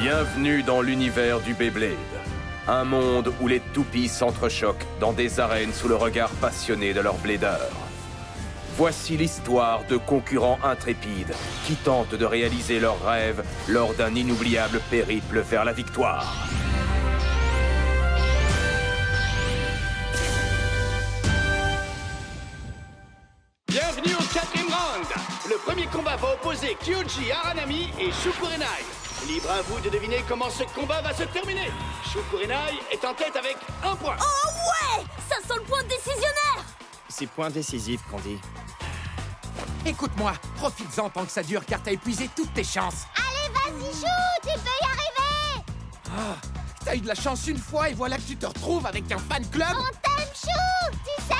Bienvenue dans l'univers du Beyblade. Un monde où les toupies s'entrechoquent dans des arènes sous le regard passionné de leurs bladeurs. Voici l'histoire de concurrents intrépides qui tentent de réaliser leurs rêves lors d'un inoubliable périple vers la victoire. Bienvenue au 4e round. Le premier combat va opposer Kyoji Aranami et Shu Kurenai. Libre à vous de deviner comment ce combat va se terminer. Shu Kurenai est en tête avec 1 point. Oh ouais! Ça sent le point décisionnaire! C'est point décisif qu'on dit. Écoute-moi, profites-en tant que ça dure car t'as épuisé toutes tes chances. Allez, vas-y, Chou! Tu peux y arriver! Ah, t'as eu de la chance une fois et voilà que tu te retrouves avec un fan club. On t'aime, Chou! Tu sais!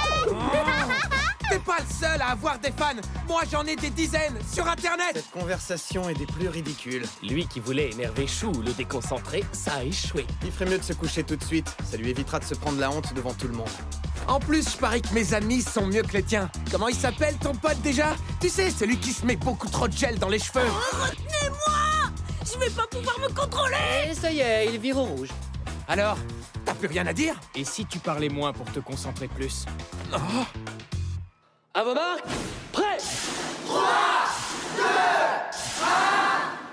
T'es pas le seul à avoir des fans. Moi, j'en ai des dizaines sur Internet. Cette conversation est des plus ridicules. Lui qui voulait énerver Chou ou le déconcentrer, ça a échoué. Il ferait mieux de se coucher tout de suite. Ça lui évitera de se prendre la honte devant tout le monde. En plus, je parie que mes amis sont mieux que les tiens. Comment il s'appelle ton pote déjà? Tu sais, celui qui se met beaucoup trop de gel dans les cheveux. Retenez-moi! Je vais pas pouvoir me contrôler! Et ça y est, il vire au rouge. Alors, t'as plus rien à dire? Et si tu parlais moins pour te concentrer plus? À vos marques, prêt!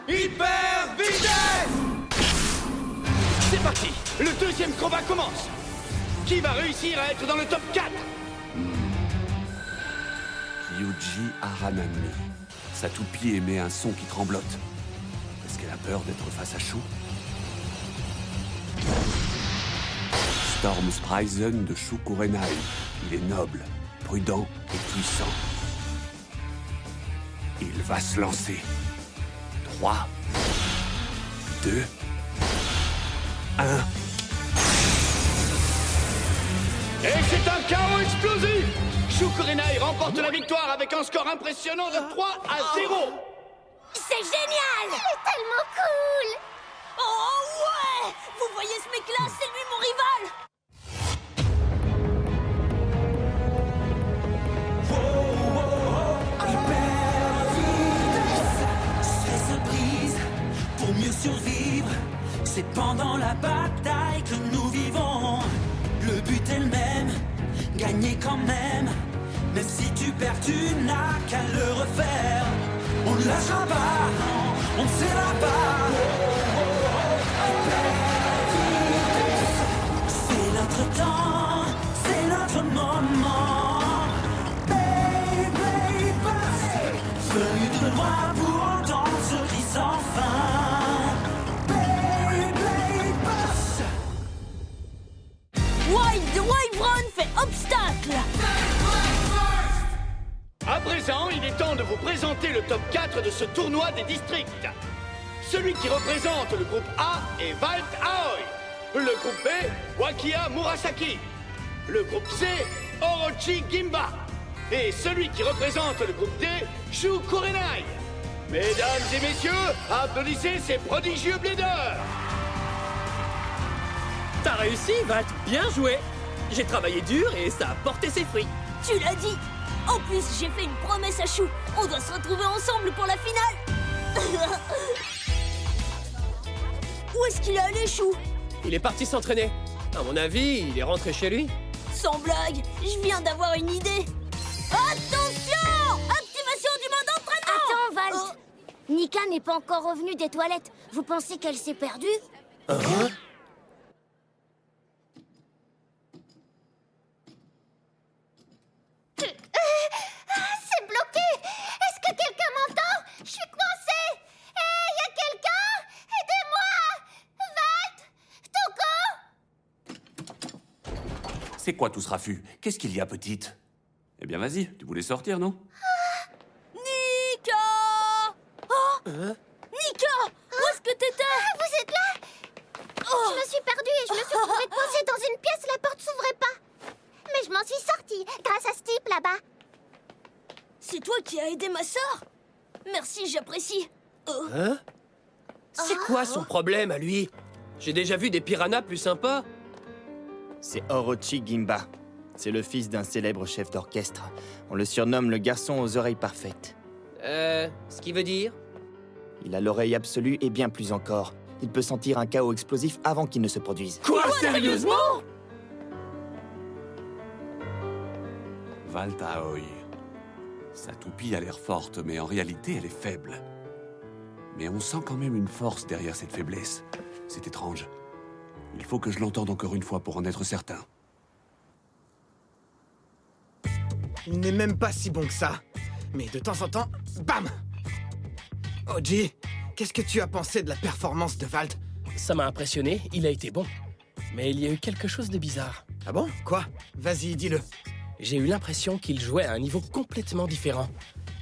Hyper vitesse! C'est parti! Le deuxième combat commence! Qui va réussir à être dans le top 4? Yuji Aranami. Sa toupie émet un son qui tremblote. Est-ce qu'elle a peur d'être face à Shu? Storm Sprisen de Shu Kurenai. Il est noble, prudent et puissant. Il va se lancer. 3, 2, 1... Et c'est un chaos explosif! Shu Kurenai remporte la victoire avec un score impressionnant de 3-0. C'est génial! Il est tellement cool! Oh ouais! Vous voyez ce mec-là, c'est lui mon rival! Pour mieux survivre, c'est pendant la bataille que nous vivons. Le but est le même, gagner quand même. Même si tu perds, tu n'as qu'à le refaire. On ne lâchera pas, on ne cédera pas. C'est notre temps, c'est notre moment. Beyblade Burst, venu de loin pour entendre ce cri sans fin. Wild Wyvern fait obstacle! À présent, il est temps de vous présenter le top 4 de ce tournoi des districts. Celui qui représente le groupe A est Walt Aoi. Le groupe B, Wakia Murasaki. Le groupe C, Orochi Gimba. Et celui qui représente le groupe D, Shu Kurenai. Mesdames et messieurs, applaudissez ces prodigieux bladeurs. T'as réussi, Vat, bien joué. J'ai travaillé dur et ça a porté ses fruits. Tu l'as dit! En plus, j'ai fait une promesse à Chou. On doit se retrouver ensemble pour la finale! Où est-ce qu'il est allé, Chou? Il est parti s'entraîner. À mon avis, il est rentré chez lui. Sans blague, je viens d'avoir une idée. Attention! Activation du mode entraînement! Attends, Valt. Nika n'est pas encore revenue des toilettes. Vous pensez qu'elle s'est perdue? C'est bloqué! Est-ce que quelqu'un m'entend? Je suis coincée! Hé, y a quelqu'un? Aidez-moi! Valt! Toko! C'est quoi tout ce raffut? Qu'est-ce qu'il y a, petite? Eh bien, vas-y, tu voulais sortir, non? Nika! Oh! Nika! Où est-ce que t'étais? Vous êtes là? Je me suis perdue et je me suis retrouvée coincée dans une pièce, la porte s'ouvrait pas. Mais je m'en suis sortie grâce à ce type là-bas. C'est toi qui as aidé ma sœur? Merci, j'apprécie. Oh. Hein? C'est quoi son problème à lui? J'ai déjà vu des piranhas plus sympas. C'est Orochi Gimba. C'est le fils d'un célèbre chef d'orchestre. On le surnomme le garçon aux oreilles parfaites. Ce qui veut dire? Il a l'oreille absolue et bien plus encore. Il peut sentir un chaos explosif avant qu'il ne se produise. Quoi, sérieusement? Valt Aoi. Sa toupie a l'air forte, mais en réalité, elle est faible. Mais on sent quand même une force derrière cette faiblesse. C'est étrange. Il faut que je l'entende encore une fois pour en être certain. Il n'est même pas si bon que ça. Mais de temps en temps, bam! Oji, qu'est-ce que tu as pensé de la performance de Valt? Ça m'a impressionné, il a été bon. Mais il y a eu quelque chose de bizarre. Ah bon? Quoi? Vas-y, dis-le. J'ai eu l'impression qu'il jouait à un niveau complètement différent.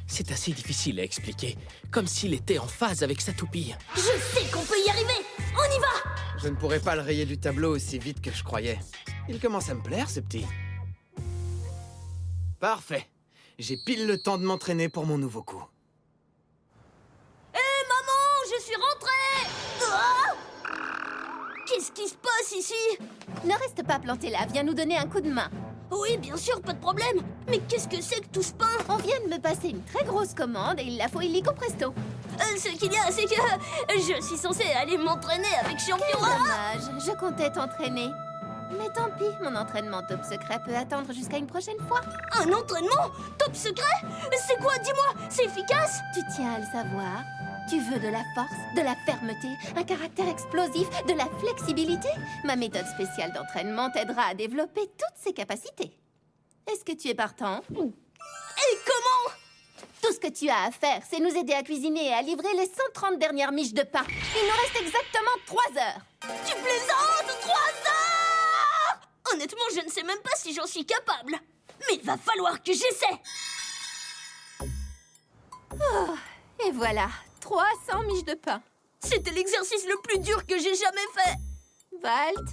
C'est assez difficile à expliquer, comme s'il était en phase avec sa toupie. Je sais qu'on peut y arriver. On y va. Je ne pourrais pas le rayer du tableau aussi vite que je croyais. Il commence à me plaire, ce petit. Parfait. J'ai pile le temps de m'entraîner pour mon nouveau coup. Hé, maman, je suis rentrée. Ah! Qu'est-ce qui se passe ici? Ne reste pas planté là, viens nous donner un coup de main. Oui, bien sûr, pas de problème. Mais qu'est-ce que c'est que tout ce pain? On vient de me passer une très grosse commande et il la faut illico presto. Ce qu'il y a, c'est que je suis censée aller m'entraîner avec Champion. Dommage, je comptais t'entraîner. Mais tant pis, mon entraînement top secret peut attendre jusqu'à une prochaine fois. Un entraînement top secret? C'est quoi, dis-moi? C'est efficace? Tu tiens à le savoir. Tu veux de la force, de la fermeté, un caractère explosif, de la flexibilité? Ma méthode spéciale d'entraînement t'aidera à développer toutes ces capacités. Est-ce que tu es partant? Et comment? Tout ce que tu as à faire, c'est nous aider à cuisiner et à livrer les 130 dernières miches de pain. Il nous reste exactement 3 heures. Tu plaisantes? 3 heures? Honnêtement, je ne sais même pas si j'en suis capable. Mais il va falloir que j'essaie. Oh, et voilà, 300 miches de pain. C'était l'exercice le plus dur que j'ai jamais fait. Valt,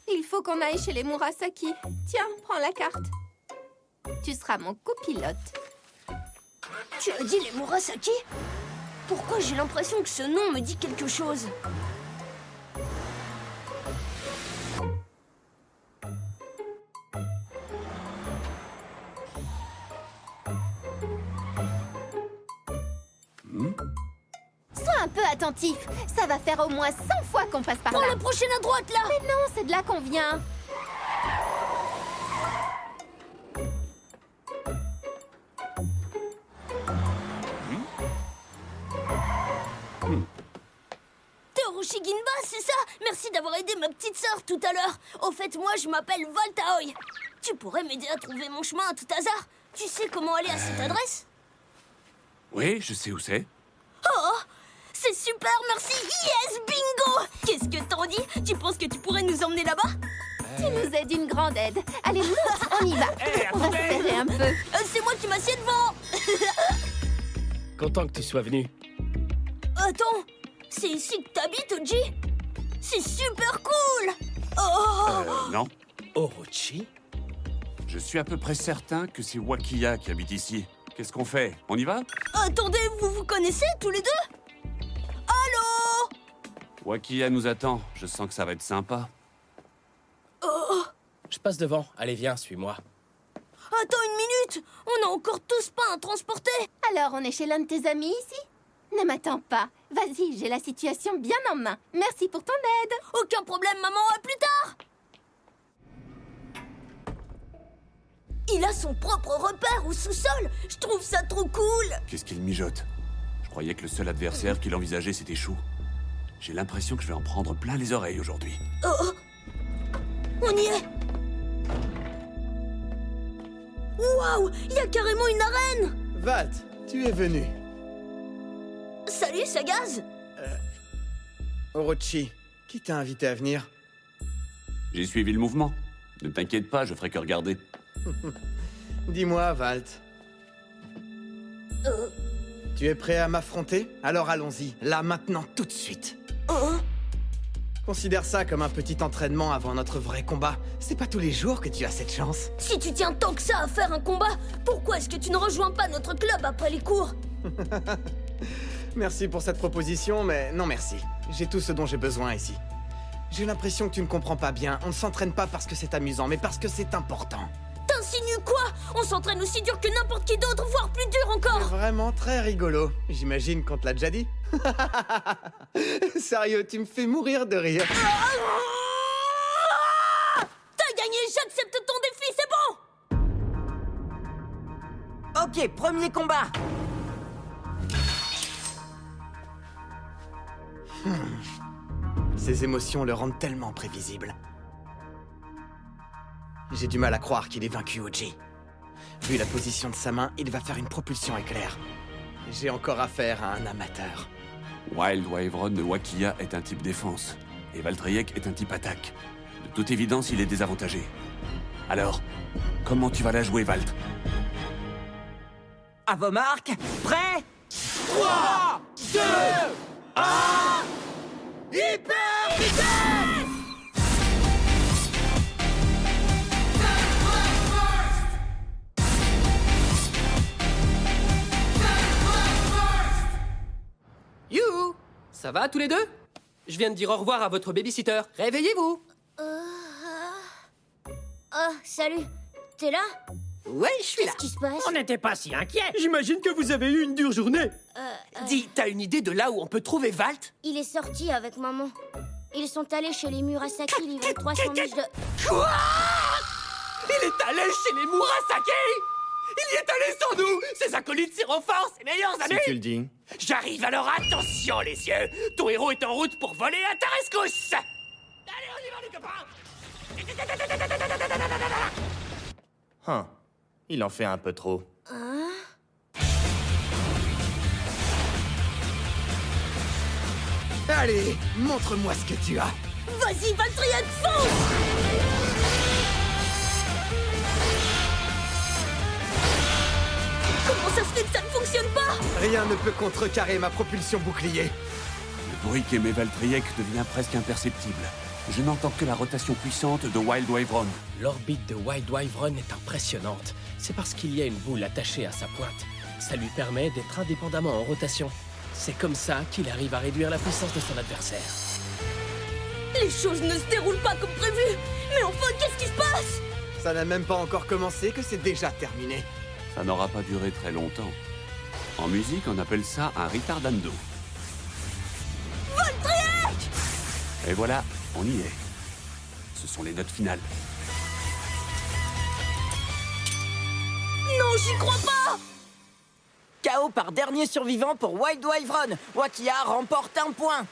il faut qu'on aille chez les Murasaki. Tiens, prends la carte. Tu seras mon copilote. Tu as dit les Murasaki? Pourquoi j'ai l'impression que ce nom me dit quelque chose? Sois un peu attentif. Ça va faire au moins 100 fois qu'on passe par Prends là. la prochaine à droite, là. Mais non, c'est de là qu'on vient. T'es Orochi Ginba, c'est ça? Merci d'avoir aidé ma petite sœur tout à l'heure. Au fait, moi, je m'appelle Valt Aoi. Tu pourrais m'aider à trouver mon chemin à tout hasard? Tu sais comment aller à cette adresse? Oui, je sais où c'est. Oh, c'est super, merci. Yes, bingo. Qu'est-ce que t'en dis? Tu penses que tu pourrais nous emmener là-bas? Tu nous es d'une grande aide. Allez, monte, on y va. On va se serrer un peu. C'est moi qui m'assieds devant. Content que tu sois venu. Attends, c'est ici que t'habites, Oji? C'est super cool. Oh, Non. Orochi? Je suis à peu près certain que c'est Wakiya qui habite ici. Qu'est-ce qu'on fait? On y va? attendez, vous vous connaissez tous les deux? Allô? Wakiya nous attend. Je sens que ça va être sympa. Je passe devant. Allez, viens, suis-moi. Attends une minute. On a encore tous pain à transporter. Alors, on est chez l'un de tes amis ici? Ne m'attends pas. Vas-y, j'ai la situation bien en main. Merci pour ton aide. Aucun problème, maman. À plus tard. Il a son propre repère au sous-sol. Je trouve ça trop cool. Qu'est-ce qu'il mijote? Je croyais que le seul adversaire qu'il envisageait, c'était Chou. J'ai l'impression que je vais en prendre plein les oreilles aujourd'hui. Oh, on y est. Waouh, il y a carrément une arène. Valt, tu es venu. Salut, Sagaz. Orochi, qui t'a invité à venir? J'ai suivi le mouvement. Ne t'inquiète pas, je ferai que regarder. Dis-moi, Valt. Tu es prêt à m'affronter? Alors allons-y, là, maintenant, tout de suite. Considère ça comme un petit entraînement avant notre vrai combat. C'est pas tous les jours que tu as cette chance. Si tu tiens tant que ça à faire un combat, pourquoi est-ce que tu ne rejoins pas notre club après les cours? Merci pour cette proposition, mais non merci. J'ai tout ce dont j'ai besoin ici. J'ai l'impression que tu ne comprends pas bien. On ne s'entraîne pas parce que c'est amusant, mais parce que c'est important. t'insinues quoi? On s'entraîne aussi dur que n'importe qui d'autre, voire plus dur encore. Vraiment très rigolo. J'imagine qu'on te l'a déjà dit. Sérieux, tu me fais mourir de rire. T'as gagné, j'accepte ton défi, c'est bon. Ok, premier combat. Ses émotions le rendent tellement prévisible. J'ai du mal à croire qu'il est vaincu, Oji. Vu la position de sa main, il va faire une propulsion éclair. J'ai encore affaire à un amateur. Wild Wyvern de Wakia est un type défense, et Valtryek est un type attaque. De toute évidence, il est désavantagé. Alors, comment tu vas la jouer, Valt? À vos marques, prêts? 3, 2, 1... Hyper vitesse! Youhou! Ça va tous les deux? Je viens de dire au revoir à votre babysitter. Réveillez-vous! Oh, salut. T'es là? Ouais, je suis là. Qu'est-ce qui se passe? On n'était pas si inquiets. J'imagine que vous avez eu une dure journée. Dis, t'as une idée de là où on peut trouver Valt? Il est sorti avec maman. Ils sont allés chez les Murasaki livrer 300 miches de... Quoi? Il est allé chez les Murasaki? Il y est allé sans nous! Ses acolytes seront forts, ses meilleurs Si amis! tu le dis. J'arrive, alors attention les yeux! Ton héros est en route pour voler à ta rescousse! Allez, on y va les copains! Il en fait un peu trop. Allez, montre-moi ce que tu as. Vas-y, Valtryek, fonce! Comment ça se fait que ça ne fonctionne pas? Rien ne peut contrecarrer ma propulsion bouclier. Le bruit qu'émet Valtryek devient presque imperceptible. Je n'entends que la rotation puissante de Wild Wyvern. L'orbite de Wild Wyvern est impressionnante. C'est parce qu'il y a une boule attachée à sa pointe. Ça lui permet d'être indépendamment en rotation. C'est comme ça qu'il arrive à réduire la puissance de son adversaire. Les choses ne se déroulent pas comme prévu. Mais enfin, qu'est-ce qui se passe? Ça n'a même pas encore commencé que c'est déjà terminé. Ça n'aura pas duré très longtemps. En musique, on appelle ça un retardando. Valtryek! Et voilà, on y est. Ce sont les notes finales. Non, j'y crois pas! KO par dernier survivant pour Wild Wyvern. Wakia remporte un point.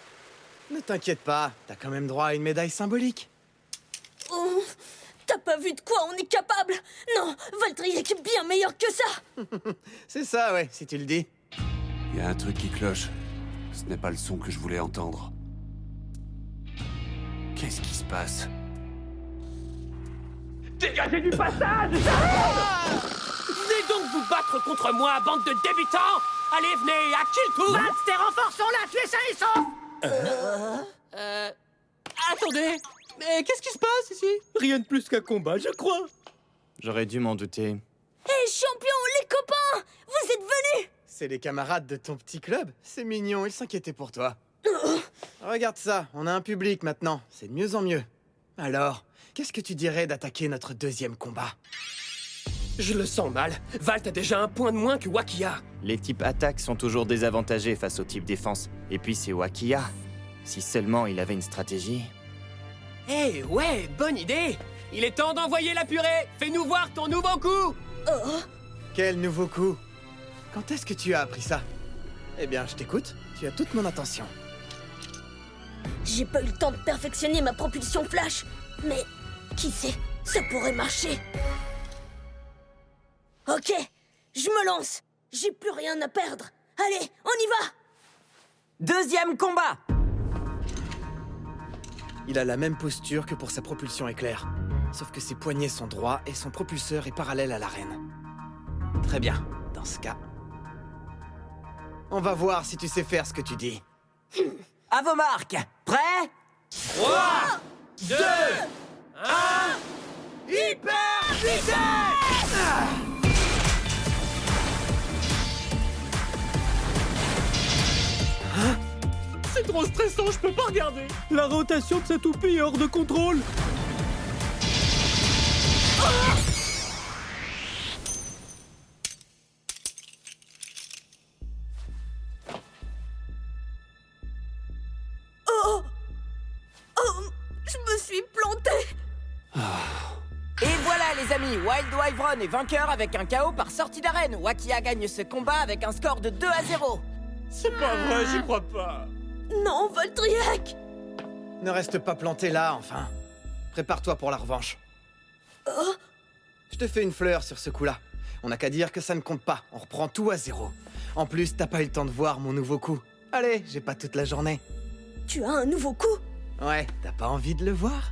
Ne t'inquiète pas, t'as quand même droit à une médaille symbolique. Oh, t'as pas vu de quoi on est capable? Non, Valtryek est bien meilleur que ça! C'est ça, ouais, si tu le dis. Il y a un truc qui cloche. Ce n'est pas le son que je voulais entendre. Qu'est-ce qui se passe? Dégagez du passage! Venez donc vous battre contre moi, bande de débutants! Allez, venez, à kill tout! Valt, tes renforts sont là, tu es sain et sauf! Attendez! Mais qu'est-ce qui se passe ici? Rien de plus qu'un combat, je crois! J'aurais dû m'en douter. Hé, champion, les copains! Vous êtes venus! C'est les camarades de ton petit club. C'est mignon, ils s'inquiétaient pour toi. Regarde ça, on a un public maintenant. C'est de mieux en mieux. Alors, qu'est-ce que tu dirais d'attaquer notre deuxième combat? Je le sens mal. Valt a déjà un point de moins que Wakia. Les types attaques sont toujours désavantagés face au type défense. Et puis c'est Wakia. Si seulement il avait une stratégie. Eh ouais, bonne idée! Il est temps d'envoyer la purée! Fais-nous voir ton nouveau coup! Quel nouveau coup? Quand est-ce que tu as appris ça? Eh bien, je t'écoute. Tu as toute mon attention. J'ai pas eu le temps de perfectionner ma propulsion flash, mais qui sait, ça pourrait marcher. Ok, je me lance. J'ai plus rien à perdre. Allez, on y va! Deuxième combat. Il a la même posture que pour sa propulsion éclair. Sauf que ses poignets sont droits et son propulseur est parallèle à l'arène. Très bien, dans ce cas. On va voir si tu sais faire ce que tu dis. À vos marques, prêts? 3, 2, 1... Hyper vitesse! C'est trop stressant, je peux pas regarder. La rotation de sa toupie est hors de contrôle. les amis, Wild Wyvern est vainqueur avec un KO par sortie d'arène. Wakia gagne ce combat avec un score de 2-0. C'est pas vrai, j'y crois pas. Non, Valtryek! Ne reste pas planté là, enfin. Prépare-toi pour la revanche. Je te fais une fleur sur ce coup-là. On n'a qu'à dire que ça ne compte pas, on reprend tout à 0. En plus, t'as pas eu le temps de voir mon nouveau coup. Allez, j'ai pas toute la journée. Tu as un nouveau coup? Ouais, t'as pas envie de le voir?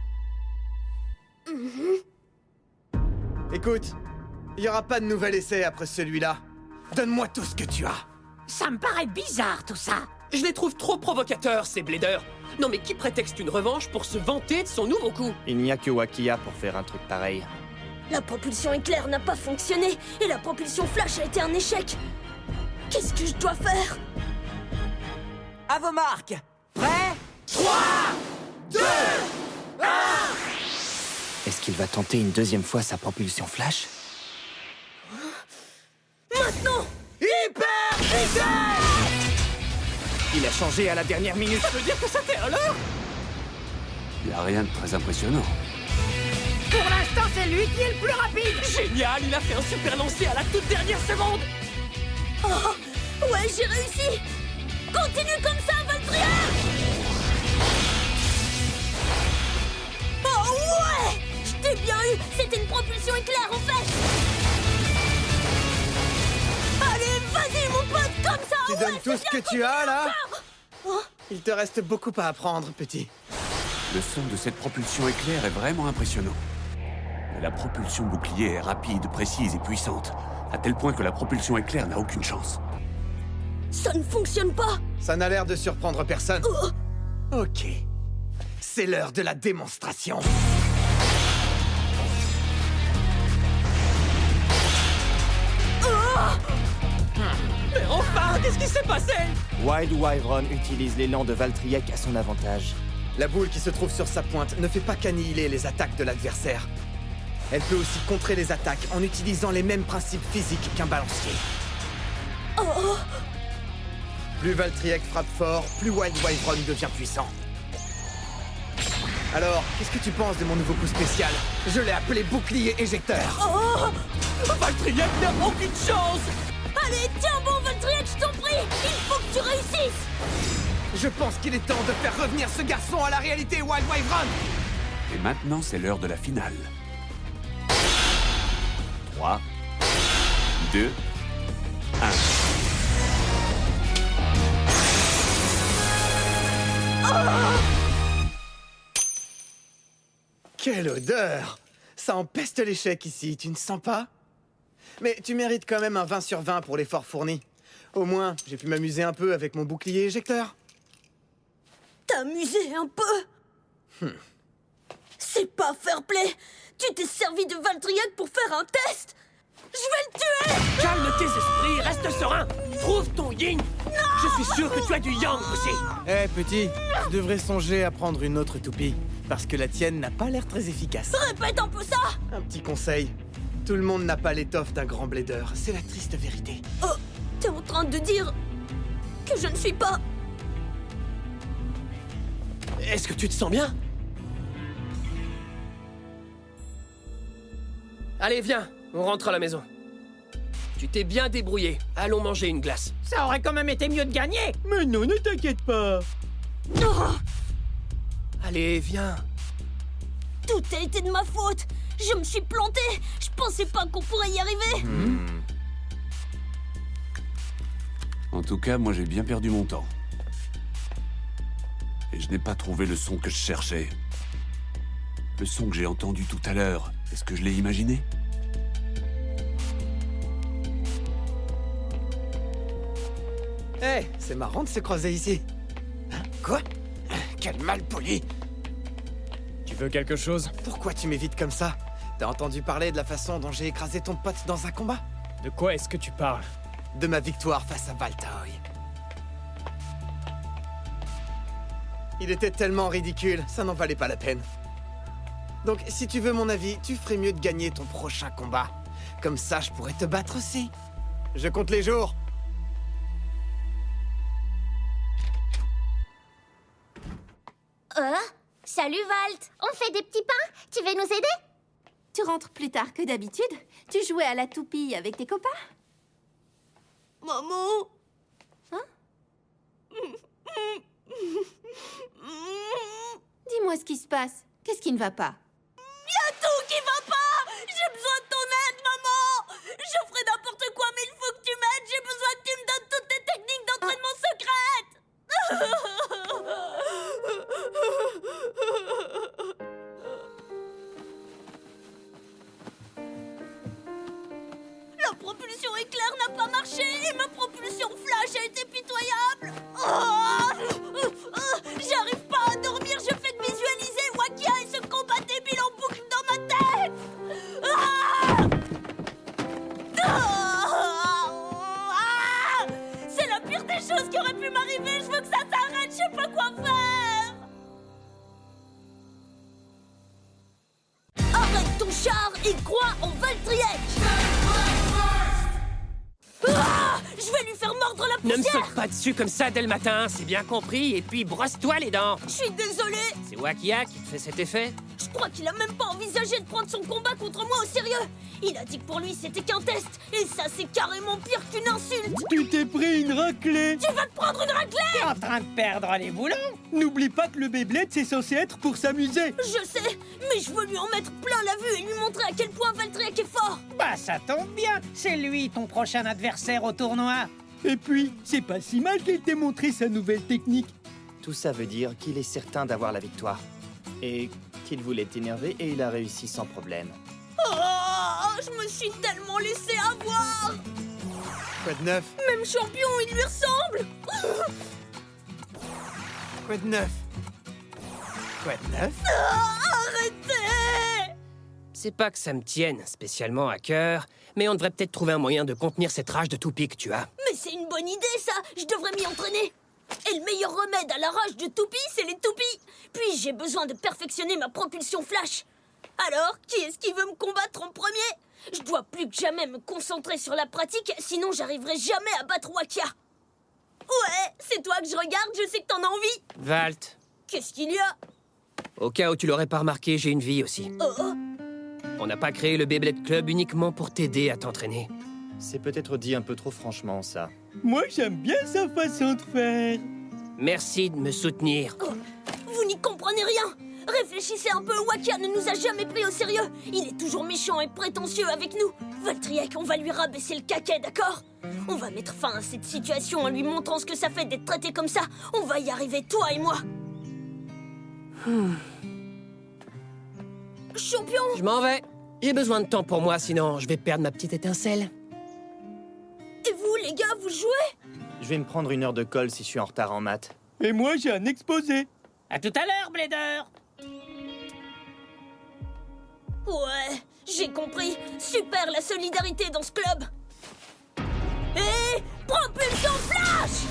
Écoute, il y aura pas de nouvel essai après celui-là. Donne-moi tout ce que tu as. Ça me paraît bizarre, tout ça. Je les trouve trop provocateurs, ces bladers. Non mais qui prétexte une revanche pour se vanter de son nouveau coup? Il n'y a que Wakia pour faire un truc pareil. La propulsion éclair n'a pas fonctionné et la propulsion flash a été un échec. Qu'est-ce que je dois faire? À vos marques. Prêt? 3, 2, 1. Est-ce qu'il va tenter une deuxième fois sa propulsion flash? Maintenant! Hyper vitesse! Il a changé à la dernière minute. Ça veut dire que c'était à l'heure? Y a rien de très impressionnant. Pour l'instant, c'est lui qui est le plus rapide. Génial, il a fait un super lancer à la toute dernière seconde. Oh, ouais, j'ai réussi! Continue comme ça, Valtryek! Oh ouais! Je t'ai bien eu! C'était une propulsion éclair en fait! Allez, vas-y mon pote, comme ça! Tu ouais, donnes tout c'est ce bien, que tu as, là? Oh, Il te reste beaucoup à apprendre, petit. Le son de cette propulsion éclair est vraiment impressionnant. Mais la propulsion bouclier est rapide, précise et puissante, à tel point que la propulsion éclair n'a aucune chance. ça ne fonctionne pas! Ça n'a l'air de surprendre personne. Ok. C'est l'heure de la démonstration. Mais enfin, qu'est-ce qui s'est passé? Wild Wyvern utilise l'élan de Valtryek à son avantage. La boule qui se trouve sur sa pointe ne fait pas qu'annihiler les attaques de l'adversaire. Elle peut aussi contrer les attaques en utilisant les mêmes principes physiques qu'un balancier. Plus Valtryek frappe fort, plus Wild Wyvern devient puissant. Alors, qu'est-ce que tu penses de mon nouveau coup spécial? Je l'ai appelé bouclier éjecteur. Valtryek n'a aucune chance. Allez, tiens bon, Valtryek, je t'en prie! Il faut que tu réussisses! Je pense qu'il est temps de faire revenir ce garçon à la réalité, Wild Wyvern! Et maintenant, c'est l'heure de la finale. 3, 2, 1. Quelle odeur! Ça empeste l'échec ici, tu ne sens pas? Mais tu mérites quand même un 20 sur 20 pour l'effort fourni. Au moins, j'ai pu m'amuser un peu avec mon bouclier éjecteur. T'amuser un peu? C'est pas fair play! Tu t'es servi de Valtryek pour faire un test? Je vais le tuer! Calme tes esprits, reste serein. Trouve ton yin. Je suis sûr que tu as du yang aussi. Eh petit, tu devrais songer à prendre une autre toupie, parce que la tienne n'a pas l'air très efficace. Répète un peu ça! Un petit conseil, tout le monde n'a pas l'étoffe d'un grand blader, c'est la triste vérité. Oh, t'es en train de dire que je ne suis pas... Est-ce que tu te sens bien? Allez, viens, on rentre à la maison. Tu t'es bien débrouillé. Allons manger une glace. Ça aurait quand même été mieux de gagner. Mais non, ne t'inquiète pas. Allez, viens. Tout a été de ma faute! Je me suis planté! Je pensais pas qu'on pourrait y arriver! En tout cas, moi j'ai bien perdu mon temps. Et je n'ai pas trouvé le son que je cherchais. Le son que j'ai entendu tout à l'heure, est-ce que je l'ai imaginé? Eh, c'est marrant de se croiser ici. Hein, quoi? Quel malpoli! Tu veux quelque chose? Pourquoi tu m'évites comme ça? T'as entendu parler de la façon dont j'ai écrasé ton pote dans un combat? De quoi est-ce que tu parles? De ma victoire face à Valtaoy. Il était tellement ridicule, ça n'en valait pas la peine. Donc, si tu veux mon avis, tu ferais mieux de gagner ton prochain combat. Comme ça, je pourrais te battre aussi. Je compte les jours. Salut Valt. On fait des petits pains? Tu veux nous aider? Tu rentres plus tard que d'habitude? Tu jouais à la toupie avec tes copains? Maman! Hein? Dis-moi ce qui se passe. Qu'est-ce qui ne va pas? Y a tout qui va pas! J'ai besoin de ton aide, maman! Je ferai n'importe quoi, mais il faut que tu m'aides! J'ai besoin que tu me donnes toutes tes techniques d'entraînement secrètes! La propulsion éclair n'a pas marché et ma propulsion flash a été pitoyable! J'arrive pas à dormir, je fais que visualiser Wakia et ce combat débile en boucle dans ma tête! C'est la pire des choses qui aurait pu m'arriver, je veux que ça s'arrête, je sais pas quoi faire! Arrête ton char et crois en Valtryek! Je vais lui faire mordre la Ne me poussière! saute pas dessus comme ça dès le matin, c'est bien compris, et puis brosse-toi les dents. Je suis désolée! C'est Wakia qui te fait cet effet? Je crois qu'il a même pas envisagé de prendre son combat contre moi au sérieux! Il a dit que pour lui c'était qu'un test, et ça c'est carrément pire qu'une insulte! Tu t'es pris une raclée! Tu vas te prendre une raclée! T'es en train de perdre les boulons! N'oublie pas que le Beyblade c'est censé être pour s'amuser! Je sais, mais je veux lui en mettre plein la vue et lui montrer à quel point Valtryek est fort! Bah ça tombe bien, c'est lui ton prochain adversaire au tournoi! Et puis, c'est pas si mal qu'il t'ait montré sa nouvelle technique. Tout ça veut dire qu'il est certain d'avoir la victoire. Et qu'il voulait t'énerver et il a réussi sans problème. Oh, je me suis tellement laissé avoir! Quoi de neuf? Même champion, il lui ressemble! Quoi de neuf? Quoi de neuf? Arrêtez! C'est pas que ça me tienne spécialement à cœur, mais on devrait peut-être trouver un moyen de contenir cette rage de toupie que tu as. Mais c'est une bonne idée, ça! Je devrais m'y entraîner! Et le meilleur remède à la rage de toupie, c'est les toupies! Puis j'ai besoin de perfectionner ma propulsion flash! Alors, qui est-ce qui veut me combattre en premier? Je dois plus que jamais me concentrer sur la pratique, sinon j'arriverai jamais à battre Wakia! Ouais, c'est toi que je regarde, je sais que t'en as envie! Valt, Qu'est-ce qu'il y a? au cas où tu l'aurais pas remarqué, j'ai une vie aussi. Oh, On n'a pas créé le Beyblade Club uniquement pour t'aider à t'entraîner. C'est peut-être dit un peu trop franchement, ça. Moi j'aime bien sa façon de faire. Merci de me soutenir. vous n'y comprenez rien! Réfléchissez un peu, Wakia ne nous a jamais pris au sérieux! Il est toujours méchant et prétentieux avec nous! Valtryek, on va lui rabaisser le caquet, d'accord? On va mettre fin à cette situation en lui montrant ce que ça fait d'être traité comme ça! On va y arriver, toi et moi! Champion! Je m'en vais. J'ai besoin de temps pour moi, sinon je vais perdre ma petite étincelle. Et vous, les gars, vous jouez? Je vais me prendre une heure de colle si je suis en retard en maths. Et moi j'ai un exposé. À tout à l'heure, Blader! Ouais, j'ai compris. Super la solidarité dans ce club. Et propulsion flash!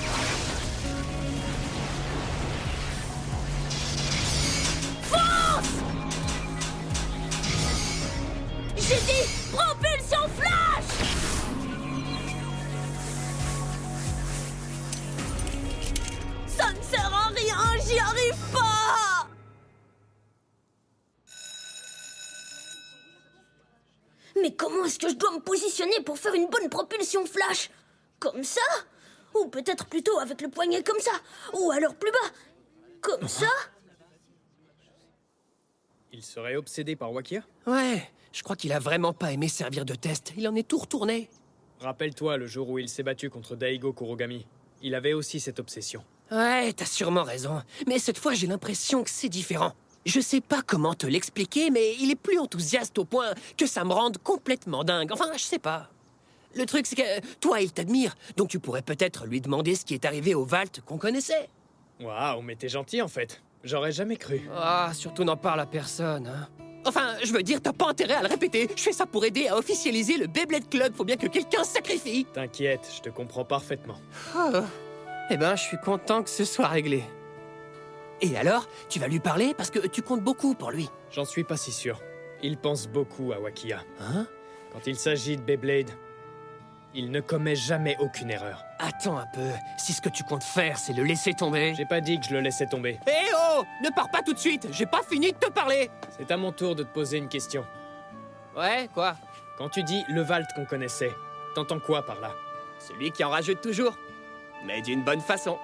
Fonce! J'ai dit propulsion flash! Ça ne sert à rien, j'y arrive pas! Mais comment est-ce que je dois me positionner pour faire une bonne propulsion flash? Comme ça? Ou peut-être plutôt avec le poignet comme ça? Ou alors plus bas? Comme ça? Il serait obsédé par Wakia? Ouais, je crois qu'il a vraiment pas aimé servir de test. Il en est tout retourné. Rappelle-toi le jour où il s'est battu contre Daigo Kurogami. Il avait aussi cette obsession. Ouais, t'as sûrement raison. Mais cette fois, j'ai l'impression que c'est différent. Je sais pas comment te l'expliquer, mais il est plus enthousiaste au point que ça me rende complètement dingue. Enfin, je sais pas. Le truc, c'est que toi, il t'admire, donc tu pourrais peut-être lui demander ce qui est arrivé au Valt qu'on connaissait. Waouh, mais t'es gentil en fait. J'aurais jamais cru. Ah, surtout n'en parle à personne, hein. Enfin, je veux dire, t'as pas intérêt à le répéter. Je fais ça pour aider à officialiser le Beyblade Club. Faut bien que quelqu'un se sacrifie. T'inquiète, je te comprends parfaitement. Ah. Eh ben, je suis content que ce soit réglé. Et alors, tu vas lui parler parce que tu comptes beaucoup pour lui. J'en suis pas si sûr. Il pense beaucoup à Wakia. Hein? Quand il s'agit de Beyblade, il ne commet jamais aucune erreur. Attends un peu. Si ce que tu comptes faire, c'est le laisser tomber... J'ai pas dit que je le laissais tomber. Eh oh! Ne pars pas tout de suite. J'ai pas fini de te parler. C'est à mon tour de te poser une question. Ouais, quoi? Quand tu dis le Valt qu'on connaissait, t'entends quoi par là? Celui qui en rajoute toujours. Mais d'une bonne façon.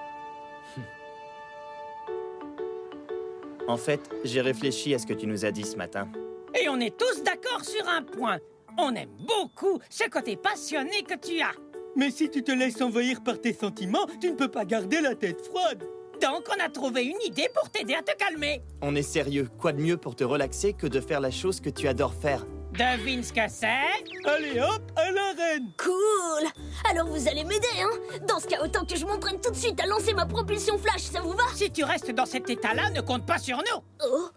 En fait, j'ai réfléchi à ce que tu nous as dit ce matin. Et on est tous d'accord sur un point. On aime beaucoup ce côté passionné que tu as. Mais si tu te laisses envahir par tes sentiments, tu ne peux pas garder la tête froide. Donc on a trouvé une idée pour t'aider à te calmer. On est sérieux, quoi de mieux pour te relaxer que de faire la chose que tu adores faire? Devine ce que c'est? Allez hop, à l'arène! Cool! Alors vous allez m'aider, hein? Dans ce cas, autant que je m'entraîne tout de suite à lancer ma propulsion flash, ça vous va? Si tu restes dans cet état-là, ne compte pas sur nous. Oh!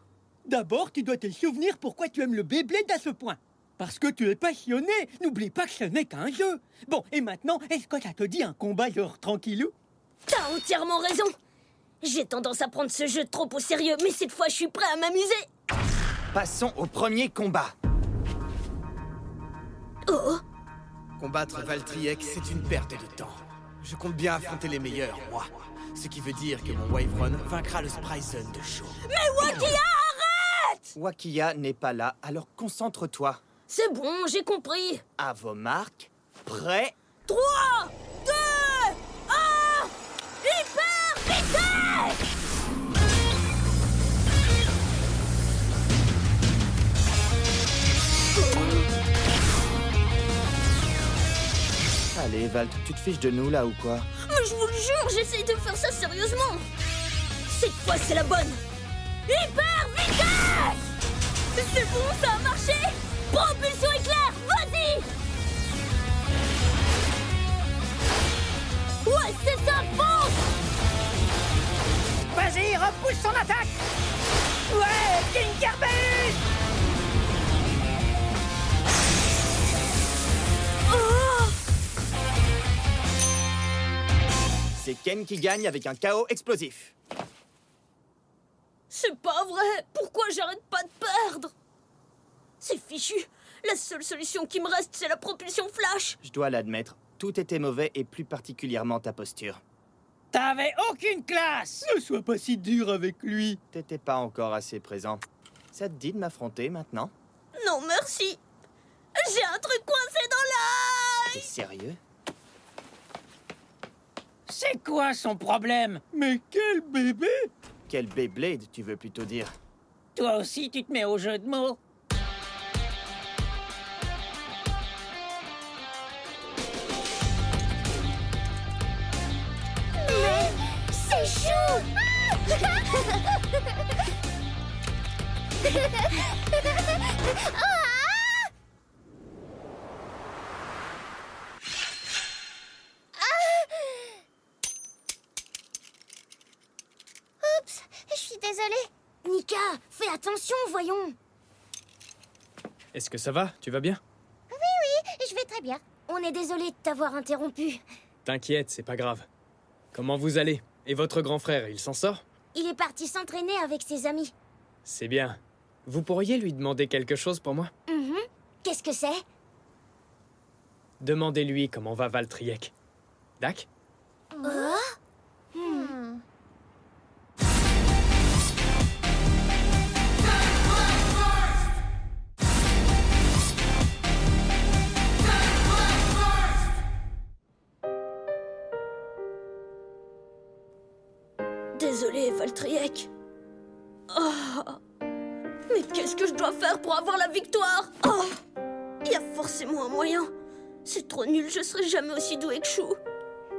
D'abord, tu dois te souvenir pourquoi tu aimes le Beyblade à ce point. Parce que tu es passionné. N'oublie pas que ce n'est qu'un jeu. Bon, et maintenant, est-ce que ça te dit un combat genre tranquillou? T'as entièrement raison! J'ai tendance à prendre ce jeu trop au sérieux, mais cette fois, je suis prêt à m'amuser! Passons au premier combat. Oh! Combattre Valtryek, c'est une perte de temps. Je compte bien affronter les meilleurs, moi. Ce qui veut dire que mon Wyvron vaincra le Spryzen de Shaw. Mais Wakia, arrête! Wakia n'est pas là, alors concentre-toi. C'est bon, j'ai compris. À vos marques, prêts? 3, 2, 1, hyper vitesse! Allez, Valt, tu te fiches de nous, là, ou quoi? Mais je vous le jure, j'essaye de faire ça sérieusement. Cette fois, c'est la bonne. Hyper vitesse! C'est bon, ça a marché! Propulsion éclair, vas-y! Ouais, c'est ça, fonce! Vas-y, repousse son attaque. Ouais, Tinkerbell! Oh! C'est Ken qui gagne avec un chaos explosif. C'est pas vrai! Pourquoi j'arrête pas de perdre? C'est fichu! La seule solution qui me reste, c'est la propulsion flash! Je dois l'admettre, tout était mauvais et plus particulièrement ta posture. T'avais aucune classe! Ne sois pas si dur avec lui. T'étais pas encore assez présent. Ça te dit de m'affronter maintenant? Non, merci! J'ai un truc coincé dans l'œil! T'es sérieux? C'est quoi son problème? Mais quel bébé! Quel Beyblade, tu veux plutôt dire? Toi aussi, tu te mets au jeu de mots. Mais c'est chou! Oups, je suis désolée. Nika, fais attention, voyons! Est-ce que ça va? Tu vas bien? Oui, je vais très bien. On est désolé de t'avoir interrompu. T'inquiète, c'est pas grave. Comment vous allez? Et votre grand frère, il s'en sort? Il est parti s'entraîner avec ses amis. C'est bien. Vous pourriez lui demander quelque chose pour moi? Qu'est-ce que c'est? Demandez-lui comment va Valtryek. Dac? Désolé, Valtryek. Oh. Mais qu'est-ce que je dois faire pour avoir la victoire? Oh. Il y a forcément un moyen. C'est trop nul, je serai jamais aussi doué que Chou.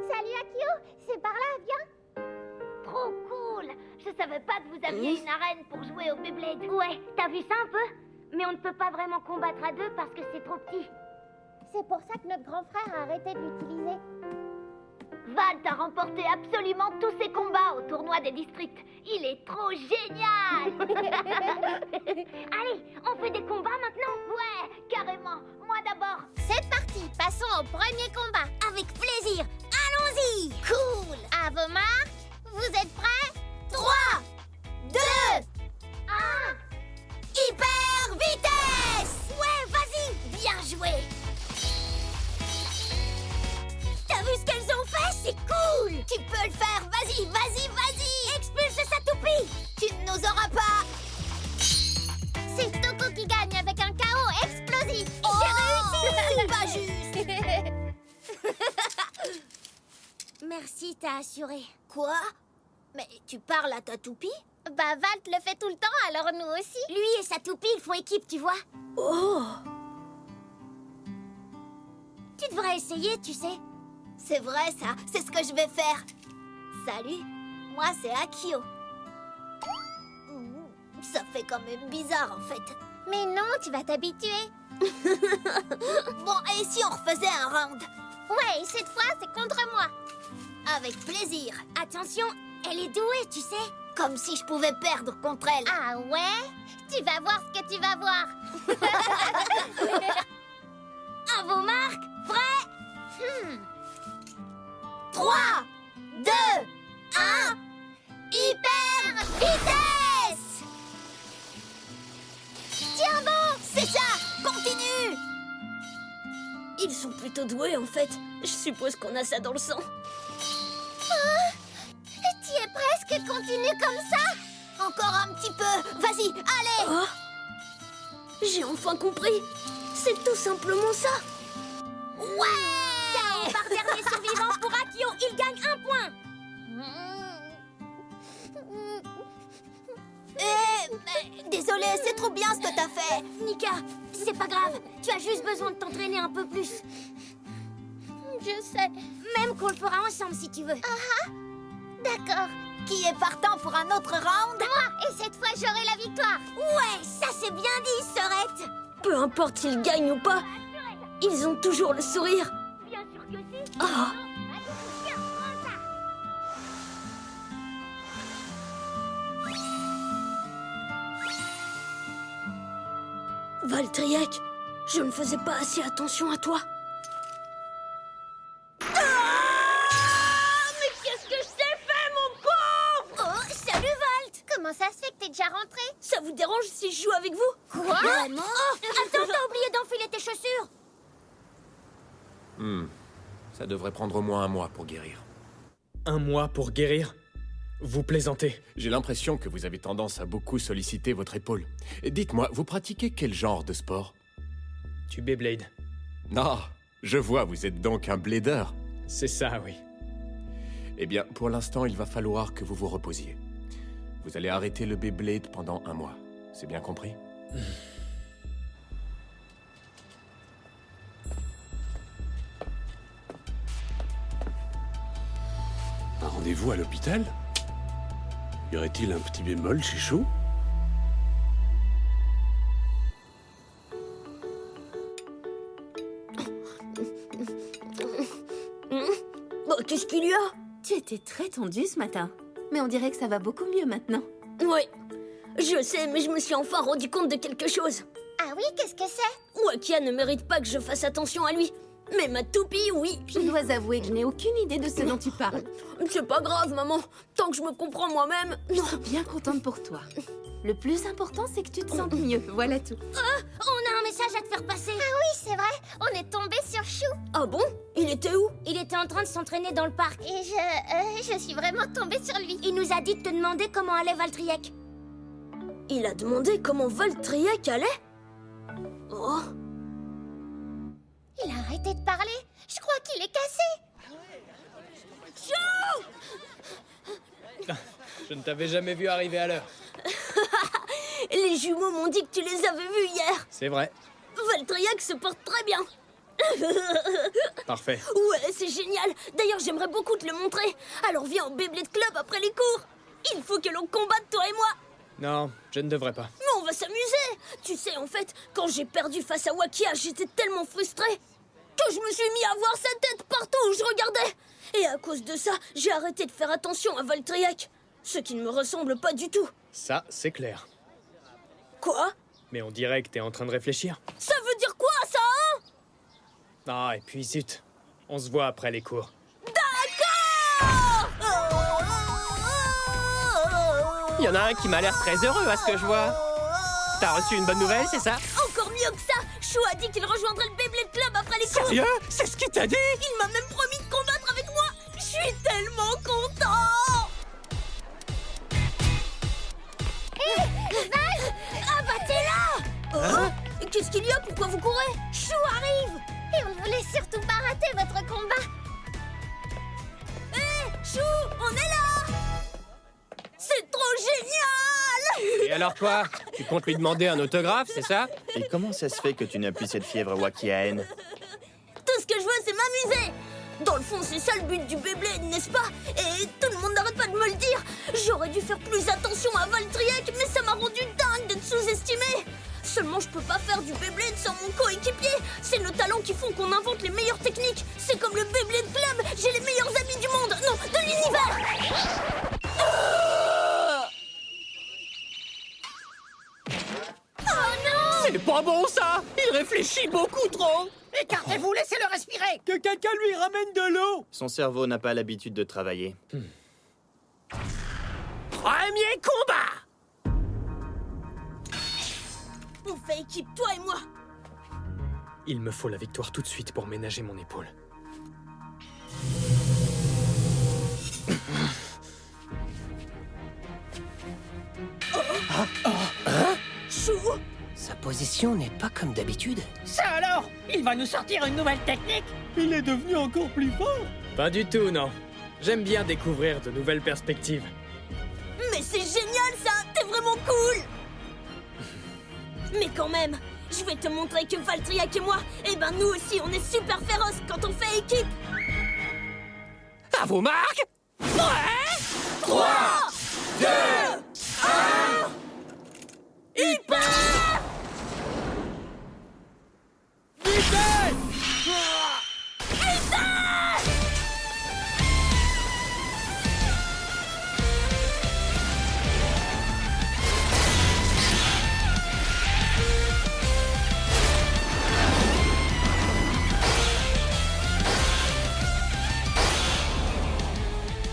Salut Akio, c'est par là, viens. Trop cool! Je savais pas que vous aviez une arène pour jouer au Beyblade. Ouais, t'as vu ça un peu? Mais on ne peut pas vraiment combattre à deux parce que c'est trop petit. C'est pour ça que notre grand frère a arrêté de l'utiliser. Valt a remporté absolument tous ses combats au tournoi des districts. Il est trop génial! Allez, on fait des combats maintenant? Ouais, carrément. Moi d'abord. C'est parti, passons au premier combat. Avec plaisir, allons-y! Cool. À vos marques, vous êtes prêts? 3, 2, 1, hyper vitesse! Ouais, vas-y, bien joué! T'as vu ce qu'elles ont fait? C'est cool! Tu peux le faire, vas-y, vas-y, vas-y! Expulse sa toupie! Tu ne nous auras pas! C'est Toko qui gagne avec un chaos explosif. merci, t'as assuré. Quoi? Mais tu parles à ta toupie? Bah, Valt le fait tout le temps, alors nous aussi. Lui et sa toupie, ils font équipe, tu vois. Oh! Tu devrais essayer, tu sais. C'est vrai, ça. C'est ce que je vais faire. Salut. Moi, c'est Akio. Ça fait quand même bizarre, en fait. Mais non, tu vas t'habituer. Bon, et si on refaisait un round? Ouais, cette fois, c'est contre moi. Avec plaisir. Attention, elle est douée, tu sais. Comme si je pouvais perdre contre elle. Ah ouais? Tu vas voir ce que tu vas voir. À vos marques, prêts? 3, 2, 1, hyper vitesse! Tiens bon! C'est ça! Continue! Ils sont plutôt doués, en fait. Je suppose qu'on a ça dans le sang. Tu es presque, continue comme ça. Encore un petit peu. Vas-y, allez! Oh. J'ai enfin compris. C'est tout simplement ça. Ouais! KO par dernier survivant pour Akio. Il gagne 1 point. Désolé, c'est trop bien ce que t'as fait. Nika, c'est pas grave. Tu as juste besoin de t'entraîner un peu plus. Je sais. Même qu'on le fera ensemble si tu veux. D'accord. Qui est partant pour un autre round? Moi, et cette fois j'aurai la victoire. Ouais, ça c'est bien dit, Sorette. Peu importe s'ils gagnent ou pas, ils ont toujours le sourire. Bien sûr que si. Oh. Valtryek, je ne faisais pas assez attention à toi. Mais qu'est-ce que je t'ai fait, mon pauvre? Oh, salut Valt! Comment ça se fait que t'es déjà rentré? Ça vous dérange si je joue avec vous? Quoi? Vraiment? Oh, attends, t'as oublié d'enfiler tes chaussures. Ça devrait prendre au moins 1 mois pour guérir. 1 mois pour guérir? Vous plaisantez. J'ai l'impression que vous avez tendance à beaucoup solliciter votre épaule. Dites-moi, vous pratiquez quel genre de sport? Tu Beyblade. Non, je vois, vous êtes donc un bladeur. C'est ça, oui. Eh bien, pour l'instant, il va falloir que vous vous reposiez. Vous allez arrêter le Beyblade pendant 1 mois. C'est bien compris? Un rendez-vous à l'hôpital? Y aurait-il un petit bémol chez Chou? Qu'est-ce qu'il y a? Tu étais très tendue ce matin. Mais on dirait que ça va beaucoup mieux maintenant. Ouais, je sais, mais je me suis enfin rendu compte de quelque chose. Ah oui, qu'est-ce que c'est? Wakia ne mérite pas que je fasse attention à lui. Mais ma toupie, oui. Je dois avouer que je n'ai aucune idée de ce dont tu parles. C'est pas grave, maman. Tant que je me comprends moi-même. Je suis bien contente pour toi. Le plus important, c'est que tu te sentes mieux. Voilà tout. On a un message à te faire passer. Ah oui, c'est vrai. On est tombé sur Chou. Ah bon? Il était où? Il était en train de s'entraîner dans le parc. Et je suis vraiment tombée sur lui. Il nous a dit de te demander comment allait Valtryek. Il a demandé comment Valtryek allait? Oh. Il a arrêté de parler. Je crois qu'il est cassé. Chou! Je ne t'avais jamais vu arriver à l'heure. Les jumeaux m'ont dit que tu les avais vus hier. C'est vrai. Valtryek se porte très bien. Parfait. Ouais, c'est génial. D'ailleurs, j'aimerais beaucoup te le montrer. Alors viens au Beyblade Club après les cours. Il faut que l'on combatte, toi et moi. Non, je ne devrais pas. Mais on va s'amuser. Tu sais, en fait, quand j'ai perdu face à Wakia, j'étais tellement frustrée que je me suis mis à voir sa tête partout où je regardais. Et à cause de ça, j'ai arrêté de faire attention à Valtryek. Ce qui ne me ressemble pas du tout. Ça, c'est clair. Quoi? Mais on dirait que t'es en train de réfléchir. Ça veut dire quoi, ça, hein? Ah, et puis zut. On se voit après les cours. D'accord! Il y en a un qui m'a l'air très heureux à ce que je vois. T'as reçu une bonne nouvelle, c'est ça? Encore mieux que ça! Chou a dit qu'il rejoindrait le Beyblade Club après les cours! Sérieux? C'est ce qu'il t'a dit? Il m'a même promis de combattre avec moi! Je suis tellement content! Val! Ah bah t'es là! Qu'est-ce qu'il y a? Pourquoi vous courez? Chou arrive! Et on ne voulait surtout pas rater votre combat! Alors toi, tu comptes lui demander un autographe, c'est ça? Et comment ça se fait que tu n'as plus cette fièvre Wakiaen? Tout ce que je veux, c'est m'amuser. Dans le fond, c'est ça le but du Beyblade, n'est-ce pas? Et tout le monde n'arrête pas de me le dire. J'aurais dû faire plus attention à Valtryek, mais ça m'a rendu dingue d'être sous-estimé. Seulement, je peux pas faire du Beyblade sans mon coéquipier. C'est nos talents qui font qu'on invente les meilleures techniques. C'est comme le Beyblade Club. J'ai les meilleurs amis du monde. Non, de l'univers. Oh non! C'est pas bon, ça! Il réfléchit beaucoup trop! Écartez-vous, laissez-le respirer! Que quelqu'un lui ramène de l'eau! Son cerveau n'a pas l'habitude de travailler. Premier combat! On fait équipe, toi et moi. Il me faut la victoire tout de suite pour ménager mon épaule. Chou! Sa position n'est pas comme d'habitude. Ça alors? Il va nous sortir une nouvelle technique? Il est devenu encore plus fort! Pas du tout, non. J'aime bien découvrir de nouvelles perspectives. Mais c'est génial, ça! T'es vraiment cool! Mais quand même, je vais te montrer que Valtryek et moi, eh ben nous aussi, on est super féroces quand on fait équipe! À vos marques! Prêts? 3, 2, 1... Hyper!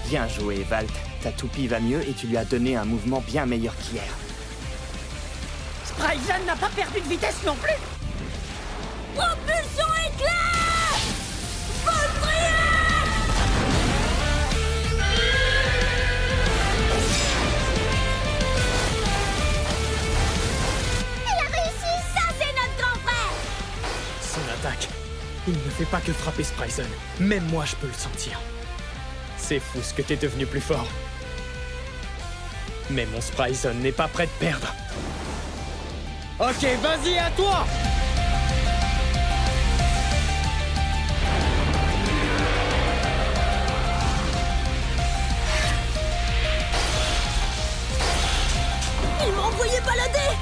Bien joué, Valt. Ta toupie va mieux et tu lui as donné un mouvement bien meilleur qu'hier. Spryzen n'a pas perdu de vitesse non plus! Propulsion éclair! Valtryek! Il a réussi! Ça, c'est notre grand frère! Son attaque, il ne fait pas que frapper Spryzen. Même moi, je peux le sentir. C'est fou ce que t'es devenu plus fort. Mais mon Spryzen n'est pas prêt de perdre. Ok, vas-y, à toi! Il m'a envoyé balader!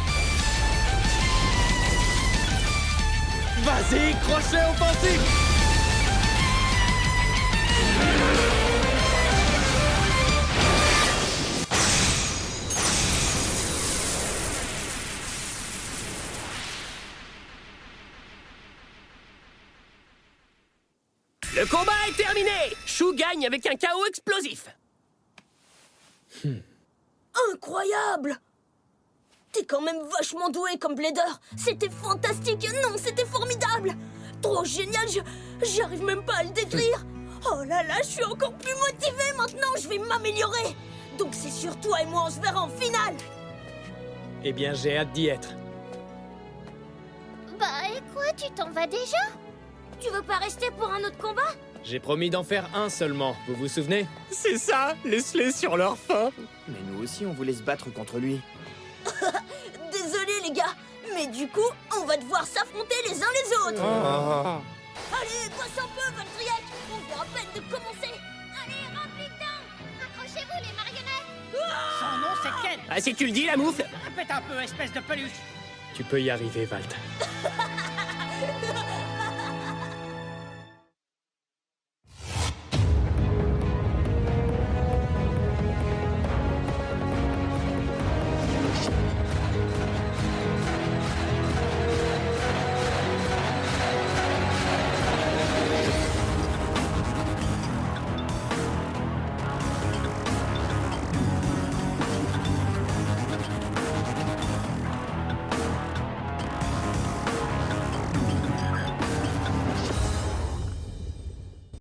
Vas-y, crochet offensif! Le combat est terminé! Chou gagne avec un chaos explosif! Incroyable! T'es quand même vachement doué comme Blader. C'était fantastique. Non, c'était formidable. Trop génial, j'arrive même pas à le décrire. Oh là là, je suis encore plus motivée maintenant. Je vais m'améliorer. Donc c'est sur toi et moi, on se verra en finale. Eh bien, j'ai hâte d'y être. Bah, et quoi, tu t'en vas déjà? Tu veux pas rester pour un autre combat? J'ai promis d'en faire un seulement, vous vous souvenez? C'est ça, laisse-les sur leur faim. Mais nous aussi, on voulait se battre contre lui. Désolé les gars, mais du coup, on va devoir s'affronter les uns les autres. Allez, passe un peu, Valtryek. On vient à peine de commencer. Allez, remplis dedans! Accrochez-vous, les marionnettes! Son nom, c'est Ken! Ah, si tu le dis, la moufle! Répète un peu, espèce de peluche! Tu peux y arriver, Valt.